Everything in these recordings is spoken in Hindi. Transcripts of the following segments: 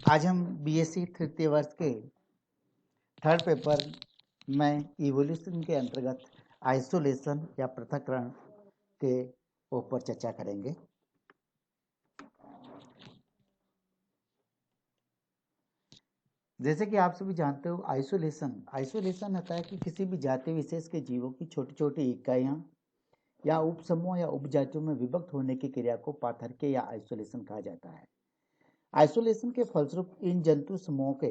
आज हम बीएससी तृतीय वर्ष के थर्ड पेपर में इवोल्यूशन के अंतर्गत आइसोलेशन या पृथक्करण के ऊपर चर्चा करेंगे। जैसे कि आप सभी जानते हो, आइसोलेशन होता है कि किसी भी जाति विशेष के जीवों की छोटी छोटी इकाइयां या उपसमूह या उपजातियों में विभक्त होने की क्रिया को पाथर्क्य या आइसोलेशन कहा जाता है। आइसोलेशन के फलस्वरूप इन जंतु समूहों के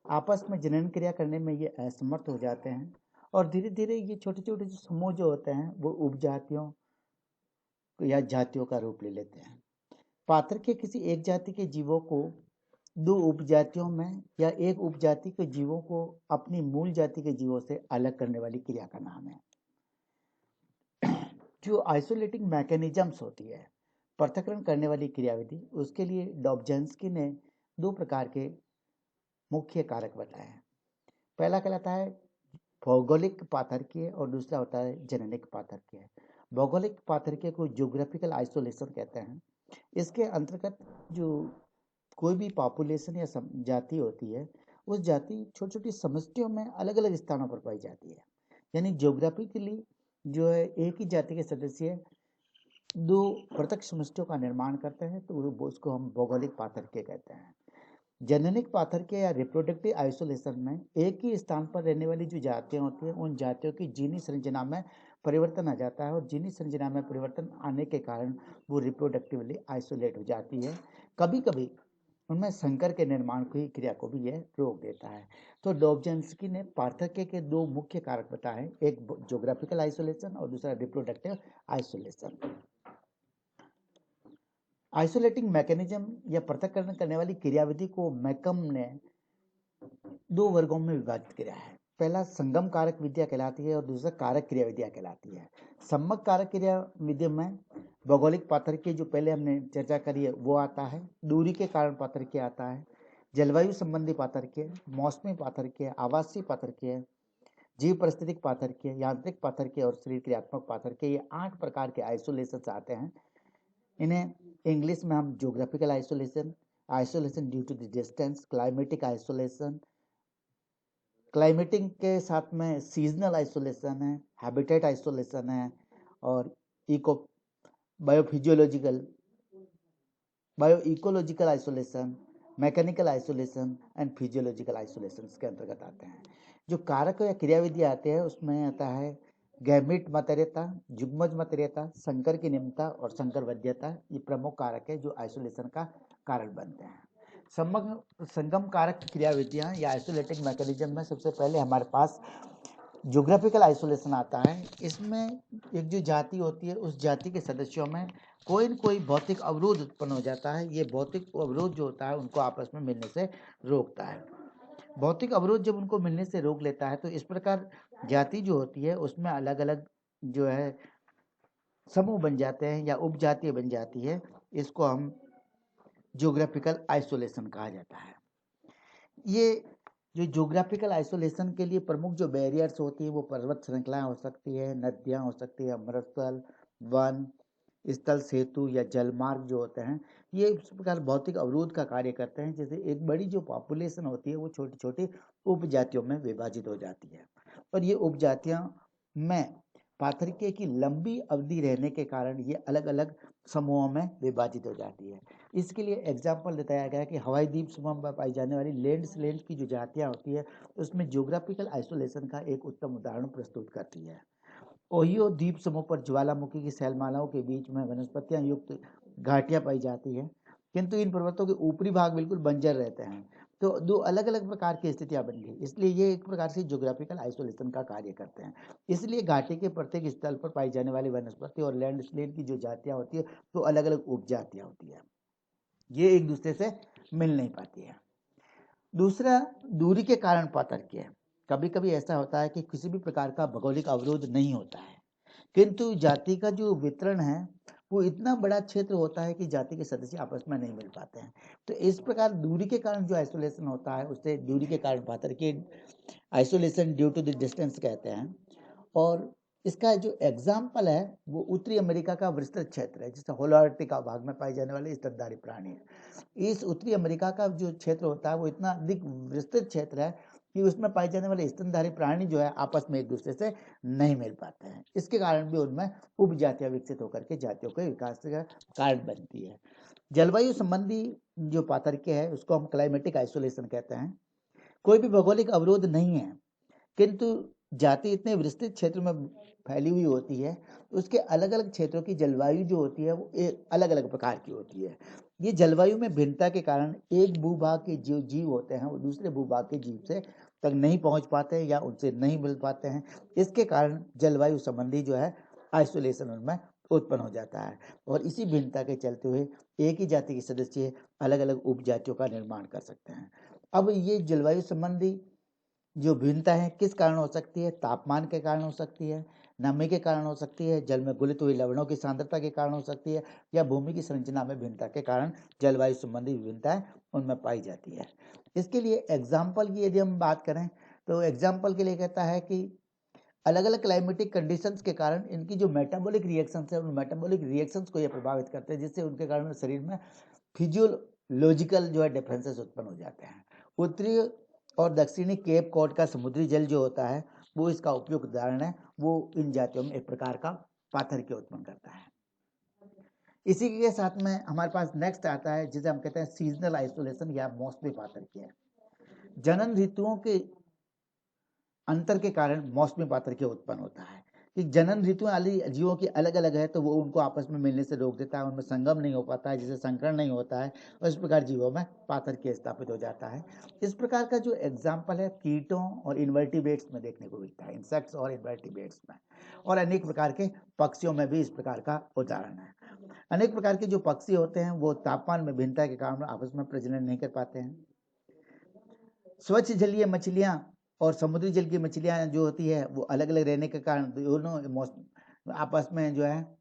आपस में जनन क्रिया करने में ये असमर्थ हो जाते हैं और धीरे धीरे ये छोटे छोटे समूह जो होते हैं वो उपजातियों या जातियों का रूप ले लेते हैं। पाथर्क्य किसी एक जाति के जीवों को दो उपजातियों में या एक उपजाति के जीवों को अपनी मूल जाति के जीवों से अलग करने वाली क्रिया का नाम है। जो आइसोलेटिंग मैकेनिज्म्स होती है, पृथक्करण करने वाली क्रियाविधि, उसके लिए डॉब्झिन्स्की ने दो प्रकार के मुख्य कारक बताए हैं। पहला कहलाता है भौगोलिक पाथर्क्य और दूसरा होता है जेनेटिक पाथर्क्य। भौगोलिक पाथर्क्य को ज्योग्राफिकल आइसोलेशन कहते हैं। इसके अंतर्गत जो कोई भी पॉपुलेशन या जाति होती है, उस जाति छोटी छोटी समष्टियों में अलग अलग स्थानों पर पाई जाती है। यानी ज्योग्राफिकली जो है एक ही जाति के सदस्य दो पृथक समष्टियों का निर्माण करते हैं, तो उसको हम भौगोलिक पाथर्क्य कहते हैं। जेनेटिक पाथर्क्य या रिप्रोडक्टिव आइसोलेशन में एक ही स्थान पर रहने वाली जो जातियां होती हैं, उन जातियों की जीनी संरचना में परिवर्तन आ जाता है और जीनी संरचना में परिवर्तन आने के कारण वो रिप्रोडक्टिवली आइसोलेट हो जाती है। कभी कभी उनमें संकर के निर्माण की क्रिया को भी यह रोक देता है। तो डॉब्झिन्स्की ने पार्थक्य के दो मुख्य कारक बताए, एक ज्योग्राफिकल आइसोलेशन और दूसरा रिप्रोडक्टिव आइसोलेशन। आइसोलेटिंग मैकेनिज्म या पृथक्करण करने वाली क्रियाविधि को मैकम ने दो वर्गों में विभाजित किया है। पहला संगम कारक विद्या कहलाती है और दूसरा कारक क्रिया विद्या कहलाती है। सम्मक कारक क्रिया विद्या में भौगोलिक पाथर्क्य जो पहले हमने चर्चा करी है वो आता है, दूरी के कारण पाथर्क्य आता है, जलवायु संबंधी पाथर्क्य, मौसमी पाथर्क्य, आवासीय पाथर्क्य, जीव परिस्थितिक पाथर्क्य, यांत्रिक पाथर्क्य और शरीर क्रियात्मक पाथर्क्य, ये 8 प्रकार के आइसोलेशन आते हैं। इन्हें इंग्लिश में हम geographical isolation, isolation due to the distance, climatic isolation, climatic के साथ में सीजनल आइसोलेशन है, हैबिटेट आइसोलेशन है और bio ecological isolation, mechanical isolation and physiological isolation के अंतर्गत आते हैं। जो कारक या क्रियाविधि आते हैं उसमें आता है गैमीट मतरेता, जुग्मज मतरेता, संकर की निम्नता और संकर वध्यता। ये प्रमुख कारक है जो आइसोलेशन का कारण बनते हैं। संगम कारक क्रियाविधियां या आइसोलेटिंग मैकेनिज्म में सबसे पहले हमारे पास ज्योग्राफिकल आइसोलेशन आता है। इसमें एक जो जाति होती है उस जाति के सदस्यों में कोई न कोई भौतिक अवरोध उत्पन्न हो जाता है। ये भौतिक अवरोध जो होता है उनको आपस में मिलने से रोकता है। भौतिक अवरोध जब उनको मिलने से रोक लेता है तो इस प्रकार जाति जो होती है उसमें अलग अलग जो है समूह बन जाते हैं या उपजातियां बन जाती है। इसको हम ज्योग्राफिकल आइसोलेशन कहा जाता है। ये जो ज्योग्राफिकल आइसोलेशन के लिए प्रमुख जो बैरियर्स होती है वो पर्वत श्रृंखलाएं हो सकती है, नदियां हो सकती है, अमृतस्थल, वन, स्थल सेतु या जलमार्ग जो होते हैं, ये इस प्रकार भौतिक अवरोध का कार्य करते हैं। जैसे एक बड़ी जो पॉपुलेशन होती है वो छोटी छोटी उपजातियों में विभाजित हो जाती है और ये उपजातियां में पाथर्क्य की लंबी अवधि रहने के कारण ये अलग अलग समूहों में विभाजित हो जाती है। इसके लिए एग्जाम्पल बताया गया कि हवाई द्वीप समूह में पाई जाने वाली लैंड की जो जातियां होती है उसमें ज्योग्राफिकल आइसोलेशन का एक उत्तम उदाहरण प्रस्तुत करती है। ओहियो द्वीप समूह पर ज्वालामुखी की शैलमालाओं के बीच में वनस्पतियां युक्त घाटियां पाई जाती है, किंतु इन पर्वतों के ऊपरी भाग बिल्कुल बंजर रहते हैं। तो दो अलग अलग प्रकार की स्थितियां बन गई, इसलिए ये एक प्रकार से ज्योग्राफिकल आइसोलेशन का कार्य करते हैं। इसलिए घाटी के प्रत्येक स्थल पर पाई जाने वाली वनस्पति और लैंडस्केप की जो जातियां होती है तो अलग अलग उपजातियां होती है, ये एक दूसरे से मिल नहीं पाती है। दूसरा, दूरी के कारण पाथर्क्य है। कभी कभी ऐसा होता है कि किसी भी प्रकार का भौगोलिक अवरोध नहीं होता है, किंतु जाति का जो वितरण है वो इतना बड़ा क्षेत्र होता है कि जाति के सदस्य आपस में नहीं मिल पाते हैं। तो इस प्रकार दूरी के कारण जो आइसोलेशन होता है उसे दूरी के कारण पाथर्क्य, isolation due to the distance कहते हैं। और इसका जो एग्जाम्पल है वो उत्तरी अमेरिका का विस्तृत क्षेत्र है, जिससे होलार्कटिका भाग में पाए जाने वाले स्तनधारी प्राणी है। इस उत्तरी अमेरिका का जो क्षेत्र होता है वो इतना अधिक विस्तृत क्षेत्र है कि उसमें पाए जाने वाले स्तनधारी प्राणी जो है आपस में एक दूसरे से नहीं मिल पाते हैं। इसके कारण भी उनमें उपजातियां विकसित होकर के जातियों के विकास का कारण बनती है। जलवायु संबंधी जो पार्थक्य है उसको हम क्लाइमेटिक आइसोलेशन कहते हैं। कोई भी भौगोलिक अवरोध नहीं है, किंतु जाति इतने विस्तृत क्षेत्र में फैली हुई होती है, उसके अलग अलग क्षेत्रों की जलवायु जो होती है वो एक अलग अलग प्रकार की होती है। ये जलवायु में भिन्नता के कारण एक भूभाग के जो जीव होते हैं वो दूसरे भूभाग के जीव से तक नहीं पहुंच पाते हैं या उनसे नहीं मिल पाते हैं। इसके कारण जलवायु संबंधी जो है आइसोलेशन उनमें उत्पन्न हो जाता है, और इसी भिन्नता के चलते हुए एक ही जाति के सदस्य अलग अलग उपजातियों का निर्माण कर सकते हैं। अब ये जलवायु संबंधी जो भिन्नता है किस कारण हो सकती है? तापमान के कारण हो सकती है, नमी के कारण हो सकती है, जल में घुलित हुई लवणों की सांद्रता के कारण हो सकती है, या भूमि की संरचना में भिन्नता के कारण जलवायु संबंधी विभिन्नताएं उनमें पाई जाती है। इसके लिए एग्जाम्पल की यदि हम बात करें तो एग्जाम्पल के लिए कहता है कि अलग अलग क्लाइमेटिक कंडीशंस के कारण इनकी जो मेटाबॉलिक रिएक्शंस है उन मेटाबॉलिक रिएक्शंस को ये प्रभावित करते हैं, जिससे उनके कारण शरीर में फिजियोलॉजिकल जो है डिफरेंसेस उत्पन्न हो जाते हैं। उत्तरी और दक्षिणी केप कॉड का समुद्री जल जो होता है वो इसका उपयुक्त उदाहरण है। वो इन जातियों में एक प्रकार का पाथर उत्पन्न करता है। इसी के साथ में हमारे पास नेक्स्ट आता है जिसे हम कहते हैं सीजनल आइसोलेशन या मौसमी पाथर। जनन ऋतुओं के अंतर के कारण मौसमी पाथर उत्पन्न होता है कि जनन ऋतु वाली जीवों की अलग अलग है, तो वो उनको आपस में मिलने से रोक देता है, उनमें संगम नहीं हो पाता है, जिससे संकरण नहीं होता है, और इस प्रकार जीवों में पाथर स्थापित हो जाता है। इस प्रकार का जो एग्जाम्पल है कीटों और इन्वर्टिब्रेट्स में देखने को मिलता है, इंसेक्ट्स और इन्वर्टिब्रेट्स में, और अनेक प्रकार के पक्षियों में भी इस प्रकार का उदाहरण है। अनेक प्रकार के जो पक्षी होते हैं वो तापमान में भिन्नता के कारण आपस में प्रजनन नहीं कर पाते हैं। स्वच्छ जलीय मछलियां और समुद्री जल की मछलियां जो होती है वो अलग अलग रहने के कारण दोनों आपस में जो है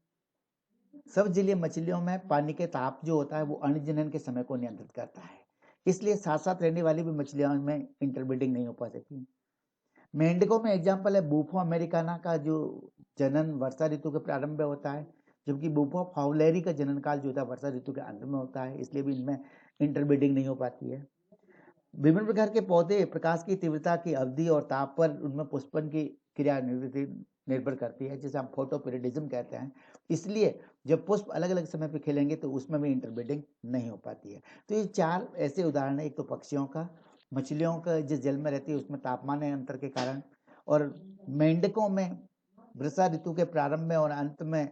सब जलीय मछलियों में पानी के ताप जो होता है वो अणुजनन के समय को नियंत्रित करता है, इसलिए साथ साथ रहने वाली भी मछलियों में इंटरब्रीडिंग नहीं हो पाती। मेंढकों में एग्जाम्पल है बूफो अमेरिकाना का जो जनन वर्षा ऋतु के प्रारंभ में होता है, जबकि बूफो फाउलेरी का जनन काल जो होता है वर्षा ऋतु के अंत में होता है, इसलिए भी इनमें इंटरब्रीडिंग नहीं हो पाती है। विभिन्न प्रकार के पौधे प्रकाश की तीव्रता की अवधि और ताप पर उनमें पुष्पन की क्रिया निर्भर करती है, जिसे हम फोटोपीरियडिज्म कहते हैं। इसलिए जब पुष्प अलग अलग समय पर खिलेंगे तो उसमें भी इंटरब्रीडिंग नहीं हो पाती है। तो ये चार ऐसे उदाहरण है, एक तो पक्षियों का, मछलियों का जिस जल में रहती है उसमें तापमान अंतर के कारण, और मेंढकों में वर्षा ऋतु के प्रारंभ में और अंत में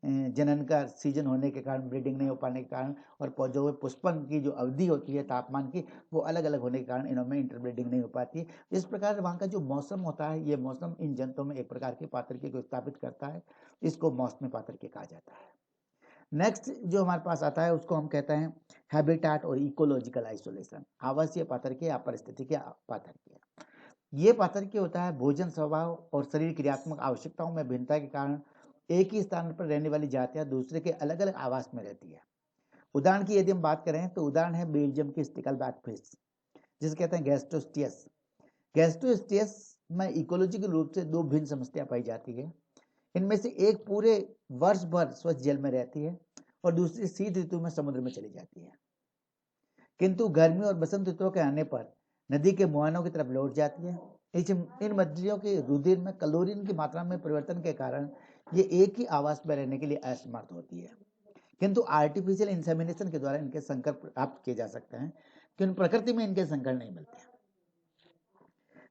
जनन का सीजन होने के कारण, ब्रीडिंग नहीं हो पाने के कारण, और पौधों में पुष्पन की जो अवधि होती है तापमान की वो अलग अलग होने के कारण इनमें इंटरब्रीडिंग नहीं हो पाती। इस प्रकार वहाँ का जो मौसम होता है ये मौसम इन जंतुओं में एक प्रकार के पाथर को स्थापित करता है, इसको मौसमी पाथर कहा जाता है। नेक्स्ट जो हमारे पास आता है उसको हम कहते हैं हैबिटाट और इकोलॉजिकल आइसोलेशन, आवासीय पाथर या पारिस्थितिकी पाथर। ये पाथर होता है भोजन स्वभाव और शरीर क्रियात्मक आवश्यकताओं में भिन्नता के कारण एक ही स्थान पर रहने वाली जातियां दूसरे के अलग अलग आवास में रहती है। उदाहरण की यदि हम बात करें तो उदाहरण है बेल्जियम की स्टिकलबैक फिश, जिसे कहते हैं गैस्ट्रोस्टियस। गैस्ट्रोस्टियस में इकोलॉजिकल रूप से दो भिन्न समस्या पाई जाती है। इनमें से एक पूरे वर्ष भर स्वच्छ जल में रहती है और दूसरी शीत ऋतु में समुद्र में चली जाती है, किंतु गर्मी और बसंत ऋतुओं के आने पर नदी के मुहानों की तरफ लौट जाती है। इन मछलियों के रुधिर में क्लोरीन की मात्रा में परिवर्तन के कारण ये एक ही आवास में रहने के लिए असमर्थ होती है, किंतु आर्टिफिशियल इंसेमिनेशन के द्वारा इनके संकर प्राप्त किए जा सकते हैं, क्योंकि प्रकृति में इनके संकर नहीं मिलते।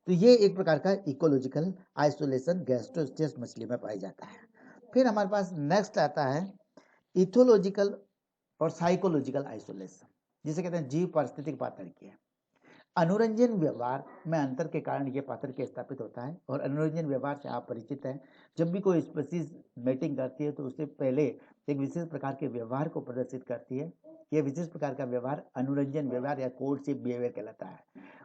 तो ये एक प्रकार का इकोलॉजिकल आइसोलेशन गैस्ट्रोस्टियस मछली में पाया जाता है। फिर हमारे पास नेक्स्ट आता है इथोलॉजिकल और साइकोलॉजिकल आइसोलेशन, जिसे कहते हैं जीव पारिस्थितिक पाथर। अनुरंजन व्यवहार में अंतर के कारण यह पाथर स्थापित होता है, और अनुरंजन व्यवहार से आप परिचित हैं। जब भी कोई स्पीशीज मेटिंग करती है तो उससे पहले एक विशेष प्रकार के व्यवहार को प्रदर्शित करती है। यह विशेष प्रकार का व्यवहार अनुरंजन व्यवहार या कोर्टशिप बिहेवियर कहलाता है।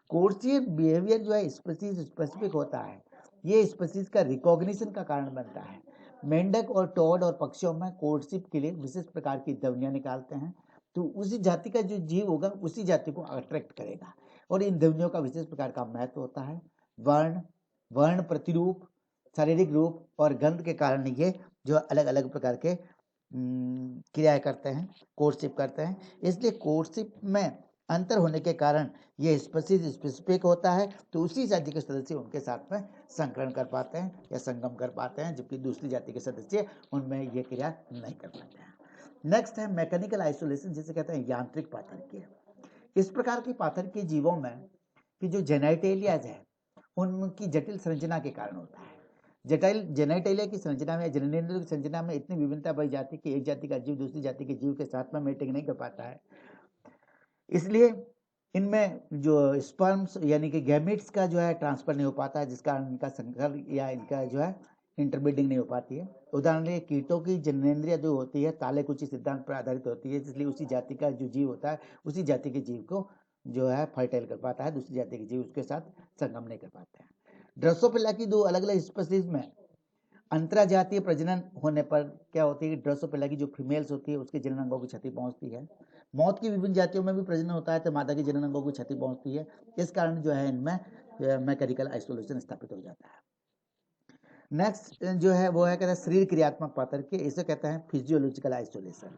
कोर्टशिप बिहेवियर जो है स्पीशीज स्पेसिफिक होता है, ये स्पीशीज का रिकॉग्निशन का कारण बनता है। मेंढक और टॉड और पक्षियों में कोर्टशिप के लिए विशेष प्रकार की ध्वनियां निकालते हैं, तो उसी जाति का जो जीव होगा उसी जाति को अट्रैक्ट करेगा, और इन ध्वनियों का विशेष प्रकार का महत्व होता है। वर्ण, वर्ण प्रतिरूप, शारीरिक रूप और गंध के कारण ये जो अलग अलग प्रकार के क्रियाएं करते हैं, कोर्टशिप करते हैं। इसलिए कोर्टशिप में अंतर होने के कारण ये स्पेसिफिक होता है, तो उसी जाति के सदस्य उनके साथ में संकरण कर पाते हैं या संगम कर पाते हैं, जबकि दूसरी जाति के सदस्य उनमें ये क्रिया नहीं कर पाते हैं। नेक्स्ट है मैकेनिकल आइसोलेशन, जिसे कहते हैं यांत्रिक पाथरकीय। इस प्रकार की पाथरकीय जीवों में कि जो जेनाइटेलियाज है उनकी जटिल संरचना के कारण होता है। जटिल जेनाइटेलिया की संरचना में, जननेंद्रियों की संरचना में इतनी विभिन्नता पाई जाती है कि एक जाति का जीव दूसरी जाति के जीव के साथ में मेटिंग नहीं कर पाता है। इसलिए इनमें जो स्पर्म्स यानी कि गैमेट्स का जो है ट्रांसफर नहीं हो पाता है, जिस कारण इनका संकर या इनका जो है इंटरब्रीडिंग नहीं हो पाती है। उदाहरण के कीटों की जननेंद्रिया जो होती है ताले कुची सिद्धांत पर आधारित होती है, इसलिए उसी जाति का जो जीव होता है उसी जाति के जीव को जो है फर्टाइल कर पाता है, दूसरी जाति के जीव उसके साथ संगम नहीं कर पाते हैं। ड्रोसोफिला की दो अलग अलग स्पीशीज में अंतराजातीय प्रजनन होने पर क्या होती है कि ड्रोसोफिला की जो फीमेल्स होती है उसके जनन अंगों की क्षति पहुंचती है। मौत की विभिन्न जातियों में भी प्रजनन होता है तो मादा के जनन अंगों की क्षति पहुंचती है। इस कारण जो है इनमें मैकेनिकल आइसोलेशन स्थापित हो जाता है। नेक्स्ट जो है वो है कहते हैं शरीर क्रियात्मक पाथरकीय, इसे कहते हैं फिजियोलॉजिकल आइसोलेशन।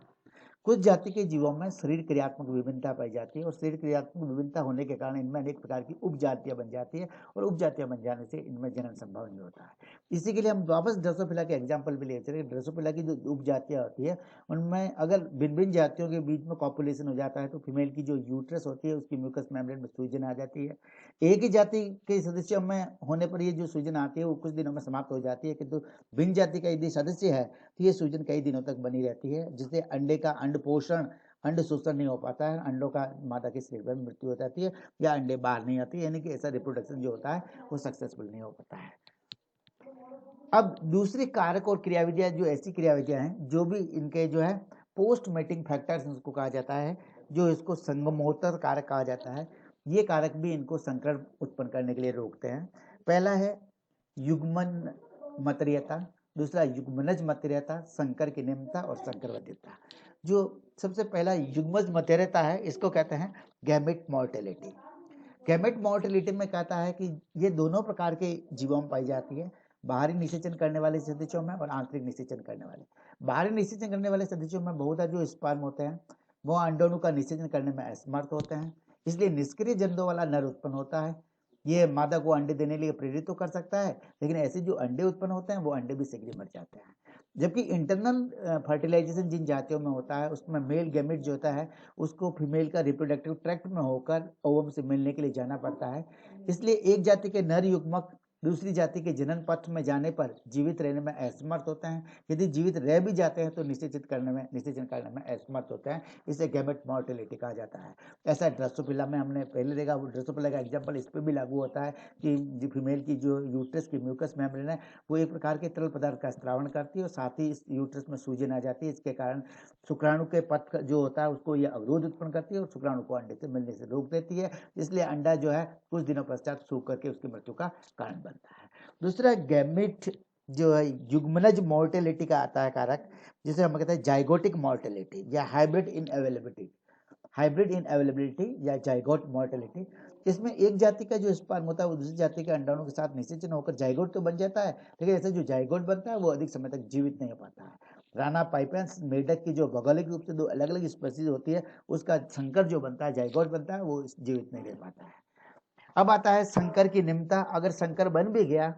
कुछ जाति के जीवों में शरीर क्रियात्मक विभिन्नता पाई जाती है और शरीर क्रियात्मक विभिन्नता होने के कारण इनमें अनेक प्रकार की उपजातियां बन जाती है और उपजातियां बन जाने से इनमें जनन संभव नहीं होता है। इसी के लिए हम वापस ड्रोसोफिला के एग्जाम्पल भी ले चले। ड्रोसोफिला की जो उपजातियां होती है उनमें अगर भिन्न भिन्न जातियों के बीच में कॉपुलेशन हो जाता है तो फीमेल की जो यूट्रस होती है उसकी म्यूकस मेम्ब्रेन में सूजन आ जाती है। एक ही जाति के सदस्यों में होने पर ये जो सूजन आती है वो कुछ दिनों में समाप्त हो जाती है, किंतु भिन्न जाति का यदि सदस्य है तो ये सूजन कई दिनों तक बनी रहती है, जिससे अंडे का अंड पोषण अंड शोषण नहीं हो पाता है, अंडों का मादा के शरीर में मृत्यु हो जाती है या अंडे बाहर नहीं आती है, यानी कि ऐसा रिप्रोडक्शन जो होता है वो सक्सेसफुल नहीं हो पाता है। अब दूसरी कारक और क्रियाविधियां जो ऐसी क्रियाविधियां हैं जो भी इनके जो है पोस्ट मेटिंग फैक्टर्स इसको कहा जाता है, जो इसको संगमोत्तर कारक कहा जाता है। ये कारक भी इनको संकरण उत्पन्न करने के लिए रोकते हैं। पहला है युग्मन मतरीयता, दूसरा युग्मनज मतरीयता, संकर की निम्नता और संकर वध्यता। जो सबसे पहला युग्मज मतरीयता है इसको कहते हैं गैमेट मोर्टेलिटी। गैमेट मोर्टेलिटी में कहता है कि ये दोनों प्रकार के जीवों में पाई जाती है, बाहरी निषेचन करने वाले सदस्यों में और आंतरिक निषेचन करने वाले। बाहरी निषेचन करने वाले सदस्यों में बहुधा जो स्पर्म होते हैं वो अंडाणु का निषेचन करने में असमर्थ होते हैं, इसलिए निष्क्रिय जंतु वाला नर उत्पन्न होता है। ये मादा को अंडे देने के लिए प्रेरित तो कर सकता है, लेकिन ऐसे जो अंडे उत्पन्न होते हैं वो अंडे भी शीघ्र मर जाते हैं। जबकि इंटरनल फर्टिलाइजेशन जिन जातियों में होता है उसमें मेल गैमेट जो होता है उसको फीमेल का रिप्रोडक्टिव ट्रैक्ट में होकर ओवम से मिलने के लिए जाना पड़ता है। इसलिए एक जाति के नर युग्मक दूसरी जाति के जनन पथ में जाने पर जीवित रहने में असमर्थ होते हैं। यदि जीवित रह भी जाते हैं तो निषेचन करने में असमर्थ होते हैं, इसे गैमेट मोर्टेलिटी कहा जाता है। ऐसा ड्रोसोफिला में हमने पहले देखा, वो ड्रोसोफिला का एग्जाम्पल इस पर भी लागू होता है कि फीमेल की जो यूट्रस की म्यूकस मेम्ब्रेन है वो एक प्रकार के तरल पदार्थ का स्त्रावण करती है और साथ ही इस यूट्रस में सूजन आ जाती है। इसके कारण शुक्राणु के पथ जो होता है उसको ये अवरोध उत्पन्न करती है और शुक्राणु को अंडे से मिलने से रोक देती है, इसलिए अंडा जो है कुछ दिनों पश्चात सूख करके उसकी मृत्यु का कारण बनता है। दूसरा गैमेट जो है युग्मनज मोर्टेलिटी का आता है कारक, जिसे हम कहते हैं जाइगोटिक मोर्टेलिटी या हाइब्रिड इन अवेलेबिलिटी या जाइगोट मोर्टेलिटी। इसमें एक जाति का जो स्पर्म होता है वो दूसरी जाति के अंडाणु के साथ निषेचन होकर जाइगोट तो बन जाता है, लेकिन ऐसे जो जाइगोट बनता है वो अधिक समय तक जीवित नहीं हो पाता है। राना पाइपेंस मेढक की जो भौगोलिक रूप से दो अलग अलग स्पीशीज होती है उसका संकर जो बनता है जाइगोट बनता है वो जीवित नहीं रह पाता है। अब आता है संकर की निम्नता। अगर संकर बन भी गया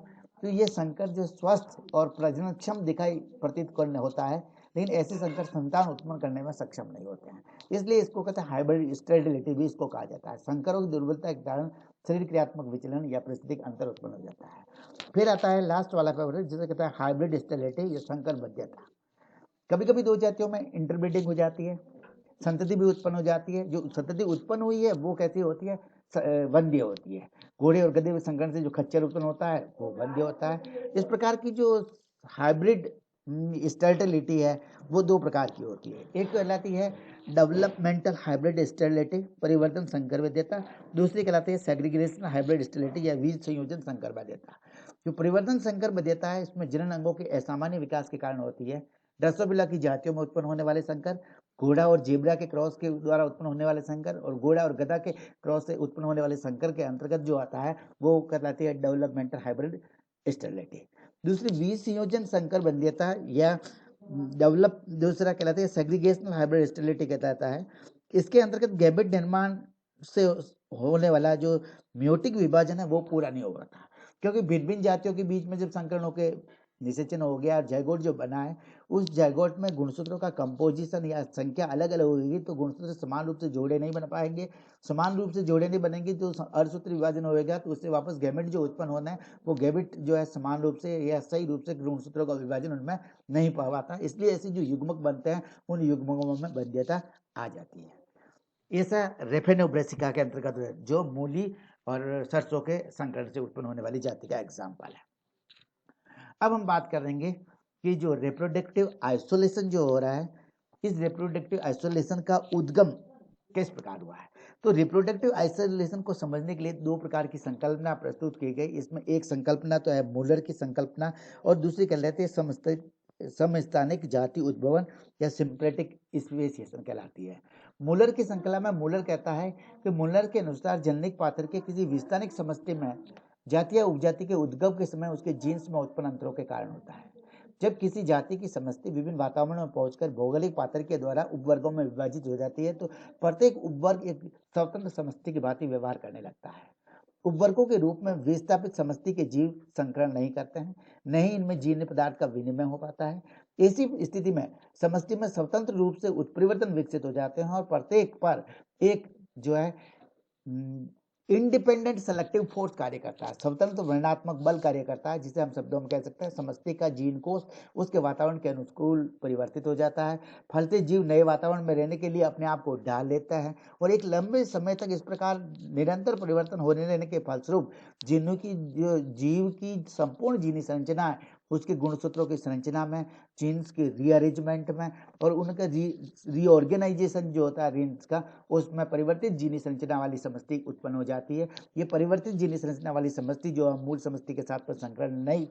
तो ये संकर जो स्वस्थ और प्रजननक्षम दिखाई प्रतीत करने होता है, लेकिन ऐसे संकर संतान उत्पन्न करने में सक्षम नहीं होते हैं, इसलिए इसको कहते हैं हाइब्रिड स्टेरिलिटी भी इसको कहा जाता है। संकरों की दुर्बलता के कारण शरीर क्रियात्मक विचलन या परिस्थितिक अंतर उत्पन्न हो जाता है। फिर आता है लास्ट वाला फेवरेट जिसे कहते हैं हाइब्रिड स्टेरिलिटी या संकर वध्यता। कभी कभी दो जातियों में इंटरब्रीडिंग हो जाती है, संतति भी उत्पन्न हो जाती है। जो संतति उत्पन्न हुई है वो कैसी होती है, वंध्य होती है। घोड़े और गधे के संकरण से जो खच्चर उत्पन्न होता है वो वंध्य होता है। इस प्रकार की जो हाइब्रिड स्टेरिलिटी है वो दो प्रकार की होती है। एक कहलाती है डेवलपमेंटल हाइब्रिड स्टेरिलिटी परिवर्तन संकर वध्यता, दूसरी कहलाती है सेग्रीगेशन हाइब्रिड स्टेरिलिटी या बीज संयोजन संकर वध्यता। जो परिवर्तन संकर वध्यता है इसमें जनन अंगों के असामान्य विकास के कारण होती है। ड्रोसोफिला की जातियों में उत्पन्न होने वाले संकर, घोड़ा और जेब्रा के क्रॉस के द्वारा उत्पन्न होने वाले संकर और घोड़ा और गधा के क्रॉस से उत्पन्न होने वाले संकर के अंतर्गत जो आता है वो कहलाती है डेवलपमेंटल हाइब्रिड स्टेरिलिटी। दूसरी विसंयोजन संकर बंधीयता या डेवलप, दूसरा कहलाता है सेग्रीगेशनल हाइब्रिड स्टेरिलिटी कहलाता है। इसके अंतर्गत गैमेट निर्माण से होने वाला जो म्योटिक विभाजन है वो पूरा नहीं हो रहा था, क्योंकि भिन्न भिन्न जातियों के बीच में जब संकरण होकर निषेचन हो गया, जायगोट जो बना है, उस जायगोट में गुणसूत्रों का कंपोजिशन या संख्या अलग अलग होगी, तो गुणसूत्र समान रूप से जोड़े नहीं बन पाएंगे। समान रूप से जोड़े नहीं बनेंगे तो अर्धसूत्र विभाजन होगा, तो उससे वापस गैमेट जो उत्पन्न होना है वो गैमेट जो है समान रूप से या सही रूप से गुणसूत्रों का विभाजन उनमें नहीं पा पाता। इसलिए ऐसे जो युग्मक बनते हैं उन युग्मकों में बंध्यता आ जाती है। ऐसा रेफेनोब्रेसिका के अंतर्गत जो मूली और सरसों के संकरण से उत्पन्न होने वाली जाति का एग्जाम्पल है। अब हम बात करेंगे कि जो रिप्रोडक्टिव आइसोलेशन जो हो रहा है, इस रिप्रोडक्टिव आइसोलेशन का उद्गम किस प्रकार हुआ है। तो रिप्रोडक्टिव आइसोलेशन को समझने के लिए दो प्रकार की संकल्पना प्रस्तुत की गई। इसमें एक संकल्पना तो है मूलर की संकल्पना, और दूसरी कहलाती है समस्थानिक जाति उद्भवन या सिम्प्रेटिक स्पेसिएशन कहलाती है। मूलर की संकल्पना में मूलर कहता है कि मूलर के अनुसार जननिक पात्र के किसी विस्तानिक समष्टि में जाति या उपजाति के उद्गम के समय उसके जीन्स में उत्पन्न अंतरों के कारण होता है। जब किसी जाति की समष्टि विभिन्न वातावरण में पहुंचकर भौगोलिक पात्र के द्वारा उपवर्गों में विभाजित हो जाती है, तो प्रत्येक उपवर्ग एक स्वतंत्र समष्टि की भांति व्यवहार करने लगता है। उपवर्गों के रूप में विस्थापित समष्टि के जीव संकरण नहीं करते हैं, नहीं इनमें जीर्ण पदार्थ का विनिमय हो पाता है। ऐसी स्थिति में समष्टि में स्वतंत्र रूप से उत्परिवर्तन विकसित हो जाते हैं और प्रत्येक पर एक जो है इंडिपेंडेंट सेलेक्टिव फोर्स कार्य करता है, स्वतंत्र वर्णात्मक बल कार्य करता है, जिसे हम शब्दों में कह सकते हैं समष्टि का जीन कोष उसके वातावरण के अनुकूल परिवर्तित हो जाता है। फलते जीव नए वातावरण में रहने के लिए अपने आप को ढाल लेता है और एक लंबे समय तक इस प्रकार निरंतर परिवर्तन होने रहने के फलस्वरूप जीव की संपूर्ण जीनी संरचना है उसके गुणसूत्रों की संरचना में, जीन्स के रीअरेंजमेंट में और उनका रीऑर्गेनाइजेशन जो होता है जीन्स का, उसमें परिवर्तित जीनी संरचना वाली समष्टि उत्पन्न हो जाती है। ये परिवर्तित जीनी संरचना वाली समष्टि जो मूल समष्टि के साथ संकरण नहीं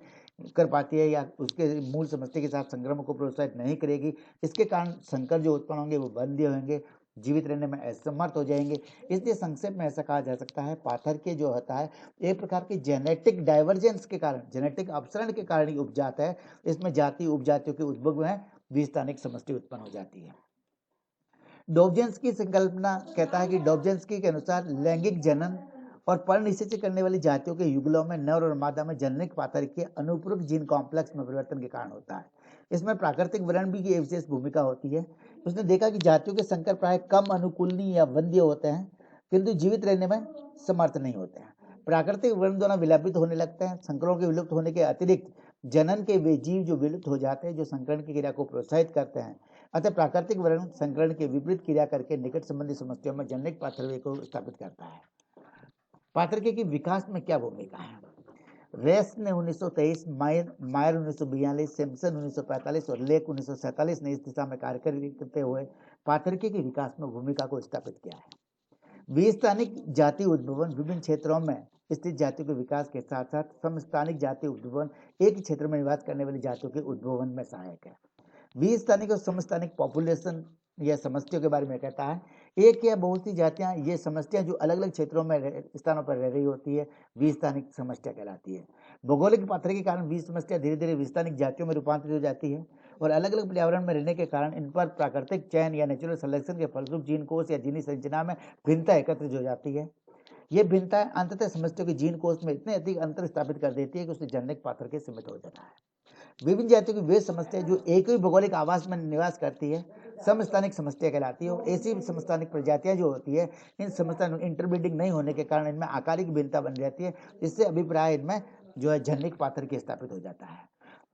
कर पाती है या उसके मूल समष्टि के साथ संक्रमण को प्रोत्साहित नहीं करेगी, इसके कारण संकर जो उत्पन्न होंगे वो बंध्य होंगे, जीवित रहने में असमर्थ हो जाएंगे। इसलिए संक्षेप में ऐसा कहा जा सकता है पाथर के जो होता है एक प्रकार के जेनेटिक डाइवर्जेंस के कारण, जेनेटिक अपसरण के कारण ही उपजात है। इसमें जाति उपजातियों के उद्भव में विस्थानिक समष्टि उत्पन्न हो जाती है। डॉब्जेंस्की संकल्पना कहता है कि डॉब्जेंस्की के अनुसार लैंगिक जनन और परिनिषेचन करने वाली जातियों के युगलों में नर और मादा में जननिक पात्र के अनुपूरक जीन कॉम्प्लेक्स में परिवर्तन के कारण होता है। इसमें प्राकृतिक वर्ण भी की विशेष भूमिका होती है। उसने देखा कि जातियों के संकर प्राय कम अनुकूलनीय या वंध्य होते हैं किंतु जीवित रहने में समर्थ नहीं होते हैं। प्राकृतिक वर्ण दोनों विलंबित होने लगते हैं। संकरों के विलुप्त होने के अतिरिक्त जनन के वे जीव जो विलुप्त हो जाते हैं जो संकरण की क्रिया को प्रोत्साहित करते हैं। अतः प्राकृतिक वर्ण संकरण के विपरीत क्रिया करके निकट संबंधी समस्याओं में जननिक पाथरवे को स्थापित करता है। पाथरके की विकास में क्या भूमिका है? रेस ने 1923, मायर 1942, सिम्पसन 1945 और लेक 1947 ने इस दिशा में कार्य करते हुए पाथरके के विकास में भूमिका को स्थापित किया है। विस्थानिक जाति उद्भवन विभिन्न क्षेत्रों में स्थित जातियों के विकास के साथ साथ समस्थानिक जाति उद्भवन एक ही क्षेत्र में निवास करने वाली जातियों के उद्भवन में सहायक है। विस्थानिक और समस्थानिक पॉपुलेशन या समष्टियों के बारे में कहता है एक या बहुत सी जातियां, ये समष्टियां जो अलग अलग क्षेत्रों में स्थानों पर रह रही होती है विस्थानिक समस्या कहलाती है। भौगोलिक पात्र के कारण बीज समस्या धीरे धीरे विस्थानिक जातियों में रूपांतरित हो जाती है और अलग अलग पर्यावरण में रहने के कारण इन पर प्राकृतिक चयन या नेचुरल सिलेक्शन के फलस्वरूप जीन कोष या जीनी संरचना में भिन्नता एकत्रित हो जाती है। ये भिन्नता अंततः समष्टियों के जीन कोष में इतने अधिक अंतर स्थापित कर देती है कि उससे जननिक पात्र के सीमित हो जाता है। विभिन्न जातियों की वे समस्या जो एक ही भौगोलिक आवास में निवास करती है समस्थानिक समस्या कहलाती है। और ऐसी समस्थानिक प्रजातियां जो होती है इन समस्थानिक इंटरब्रीडिंग नहीं होने के कारण इनमें आकारिक भिन्नता बन जाती है, जिससे अभिप्राय इनमें जो है जननिक पात्र के स्थापित हो जाता है।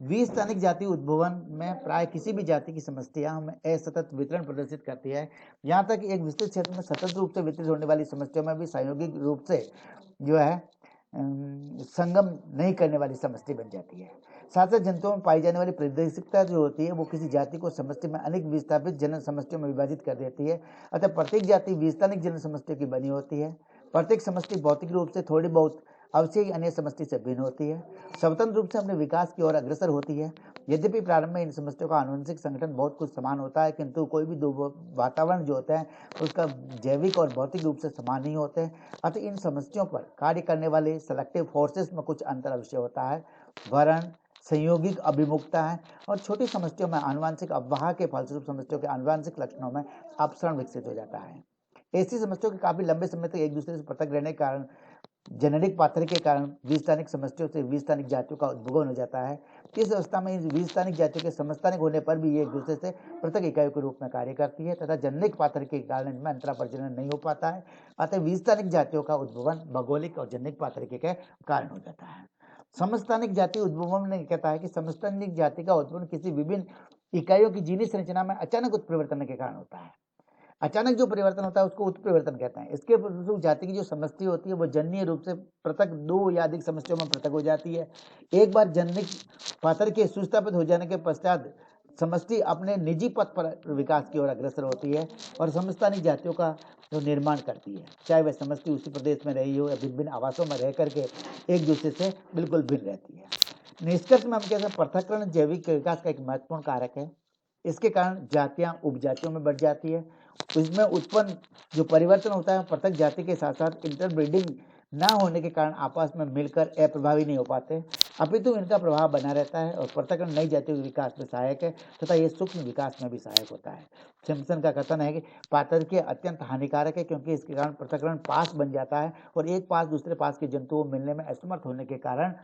विस्थानिक जाति उद्भवन में प्राय किसी भी जाति की समस्या हमें असतत वितरण प्रदर्शित करती है। यहाँ तक एक विस्तृत क्षेत्र में सतत रूप से वितरित होने वाली समस्याओं में भी संयोगिक रूप से जो है संगम नहीं करने वाली समष्टि बन जाती है। साथ साथ जंतुओं में पाई जाने वाली प्रादेशिकता जो होती है वो किसी जाति को समष्टि में अनेक विस्थापित जनन समष्टियों में विभाजित कर देती है। अतः प्रत्येक जाति विस्थानिक जनन समष्टियों की बनी होती है। प्रत्येक समष्टि भौतिक रूप से थोड़ी बहुत अवश्य ही अन्य समष्टि से भिन्न होती है, स्वतंत्र रूप से अपने विकास की ओर अग्रसर होती है। यद्यपि प्रारंभ में इन समष्टियों का आनुवंशिक संगठन बहुत कुछ समान होता है, किंतु कोई भी दो वातावरण जो होता है उसका जैविक और भौतिक रूप से समान नहीं होते हैं। अतः इन समष्टियों पर कार्य करने वाले सेलेक्टिव फोर्सेस में कुछ अंतर अवश्य होता है। वर्ण, संयोगिक अभिमुखता है और छोटी समष्टियों में आनुवांशिक अववाह के फलस्वरूप समष्टियों के आनुवांशिक लक्षणों में अपसरण विकसित हो जाता है। ऐसी समष्टियों के काफी लंबे समय तक एक दूसरे से पृथक रहने के कारण जेनेरिक पाथर के कारण द्विस्थानिक समष्टियों से द्विस्थानिक जातियों का उद्भवन हो जाता है। इस अवस्था में इन द्विस्थानिक जातियों के समस्थानिक होने पर भी ये एक दूसरे से पृथक इकाइयों के रूप में कार्य करती है तथा जेनेरिक पाथर के कारण इनमें अंतरा प्रजनन नहीं हो पाता है। अतः द्विस्थानिक जातियों का उद्भवन भौगोलिक और जेनेरिक पाथर के कारण हो जाता है। समस्थानिक जाति उद्भवन ने कहता है कि समस्थानिक जाति का उद्भवन किसी विभिन्न इकाइयों की जीनी संरचना में अचानक उत्परिवर्तन के कारण होता है। अचानक जो परिवर्तन होता है उसको उत्परिवर्तन कहते हैं। इसके फलस्वरूप जाति की जो समष्टि होती है वो जन्य रूप से पृथक दो या अधिक समष्टियों में पृथक हो जाती है। एक बार जेनेरिक पाथर के सुस्थापित हो जाने के पश्चात समष्टि अपने निजी पथ पर विकास की ओर अग्रसर होती है और समस्थानिक जातियों का जो निर्माण करती है, चाहे वह समष्टि उसी प्रदेश में रही हो या भिन्न भिन्न आवासों में रह करके एक दूसरे से बिल्कुल भिन्न रहती है। निष्कर्ष में हम कहते हैं पृथक्करण जैविक विकास का एक महत्वपूर्ण कारक है। इसके कारण जातियां उपजातियों में बढ़ जाती है। इसमें उत्पन्न जो परिवर्तन होता है पृथक जाति के साथ साथ इंटरब्रीडिंग ना होने के कारण आपस में मिलकर अप्रभावी नहीं हो पाते, अपितु इनका प्रभाव बना रहता है और पृथक्करण नई जातियों के विकास में सहायक है तथा ये सूक्ष्म विकास में भी सहायक होता है। सिम्पसन का कथन है कि पाथर अत्यंत हानिकारक है क्योंकि इसके कारण पृथक्करण पास बन जाता है और एक पास दूसरे पास के जंतुओं मिलने में असमर्थ होने के कारण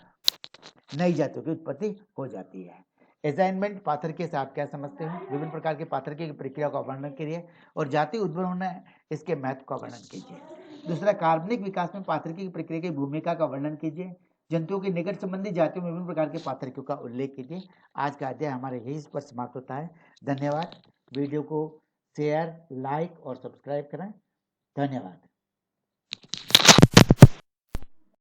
नई जातियों की उत्पत्ति हो जाती है। असाइनमेंट पाथर से आप क्या समझते हो? विभिन्न प्रकार के पाथर की प्रक्रिया का वर्णन करिए और जाति उद्भव होना इसके महत्व का वर्णन कीजिए। दूसरा, कार्बनिक विकास में पाथर की प्रक्रिया की भूमिका का वर्णन कीजिए। जंतुओं की निकट संबंधी जातियों में विभिन्न प्रकार के पाथर का उल्लेख कीजिए। आज का अध्याय हमारे यही पर समाप्त होता है। धन्यवाद। वीडियो को शेयर, लाइक और सब्सक्राइब करें। धन्यवाद।